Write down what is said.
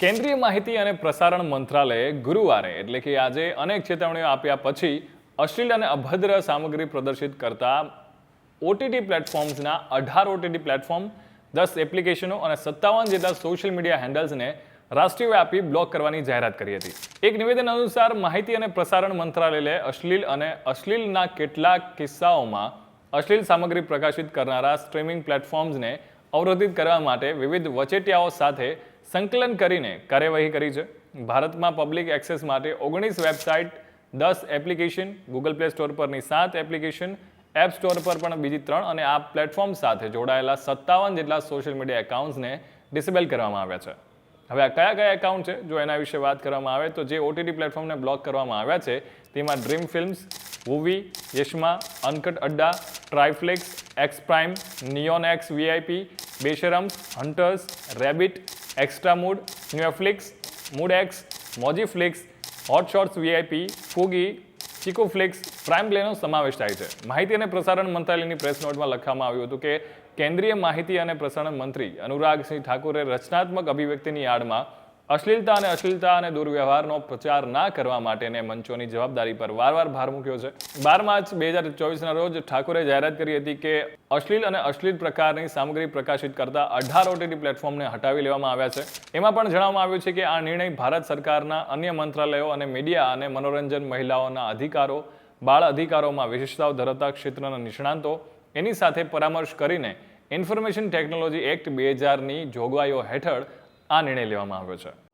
કેન્દ્રીય માહિતી અને પ્રસારણ મંત્રાલયે ગુરુવારે એટલે કે આજે અનેક ચેતવણીઓ આપ્યા પછી અશ્લીલ અને અભદ્ર સામગ્રી પ્રદર્શિત કરતા ઓટીટી પ્લેટફોર્મ્સના 18 ઓટીટી પ્લેટફોર્મ 10 એપ્લિકેશનો અને 57 જેટલા સોશિયલ મીડિયા હેન્ડલ્સને રાષ્ટ્રવ્યાપી બ્લોક કરવાની જાહેરાત કરી હતી. એક નિવેદન અનુસાર માહિતી અને પ્રસારણ મંત્રાલયે અશ્લીલ અને અશ્લીલના કેટલાક કિસ્સાઓમાં અશ્લીલ સામગ્રી પ્રકાશિત કરનારા સ્ટ્રીમિંગ પ્લેટફોર્મ્સને અવરોધિત કરવા માટે વિવિધ વચેટિયાઓ સાથે સંકલન કરીને કાર્યવાહી કરી છે. ભારતમાં પબ્લિક એક્સેસ માટે 19 website, 10 application, Google play store પરની 7 એપ્લિકેશન, એપ સ્ટોર પર પણ બીજી 3 અને આ પ્લેટફોર્મ સાથે જોડાયેલા 57 જેટલા સોશિયલ મીડિયા એકાઉન્ટ્સને ડિસેબલ કરવામાં આવ્યા છે. હવે આ કયા કયા એકાઉન્ટ છે જો એના વિશે વાત કરવામાં આવે તો જે ઓટીટી પ્લેટફોર્મને બ્લોક કરવામાં આવ્યા છે તેમાં ડ્રીમ ફિલ્મ્સ, મૂવી, યશમા, Uncut Adda, Triflicks, X Prime, Neon X VIP, Besharams, Hunters, Rabbit, Xtra Mood, Nueflicks, Mood X, Mojiflix, Hot Shots VIP, ફૂગી, ચિકોફ્લિક્સ, પ્રાઇમ પ્લેનો સમાવેશ થાય છે. માહિતી અને પ્રસારણ મંત્રાલયની પ્રેસ નોટમાં લખવામાં આવ્યું હતું કે કેન્દ્રીય માહિતી અને પ્રસારણ મંત્રી અનુરાગસિંહ ઠાકુરે રચનાત્મક અભિવ્યક્તિની આડમાં અશ્લીલતા અને દુર્વ્યવહારનો પ્રચાર ના કરવા માટેને મંચોની જવાબદારી પર વારવાર ભાર મૂક્યો છે. 12 માર્ચ 2024ના રોજ ઠાકુરે જાહેરાત કરી હતી કે અશ્લીલ અને અશ્લીલ પ્રકારની સામગ્રી પ્રકાશિત કરતા 18 ઓટીટી પ્લેટફોર્મને હટાવી લેવામાં આવ્યા છે. એમાં પણ જણાવવામાં આવ્યું છે કે આ નિર્ણય ભારત સરકારના અન્ય મંત્રાલયો અને મીડિયા અને મનોરંજન, મહિલાઓના અધિકારો, બાળ અધિકારોમાં વિશેષતાઓ ધરાવતા ક્ષેત્રના નિષ્ણાંતો એની સાથે પરામર્શ કરીને ઇન્ફોર્મેશન ટેકનોલોજી એક્ટ 2000ની જોગવાઈઓ હેઠળ આ નિર્ણય લેવામાં આવ્યો છે.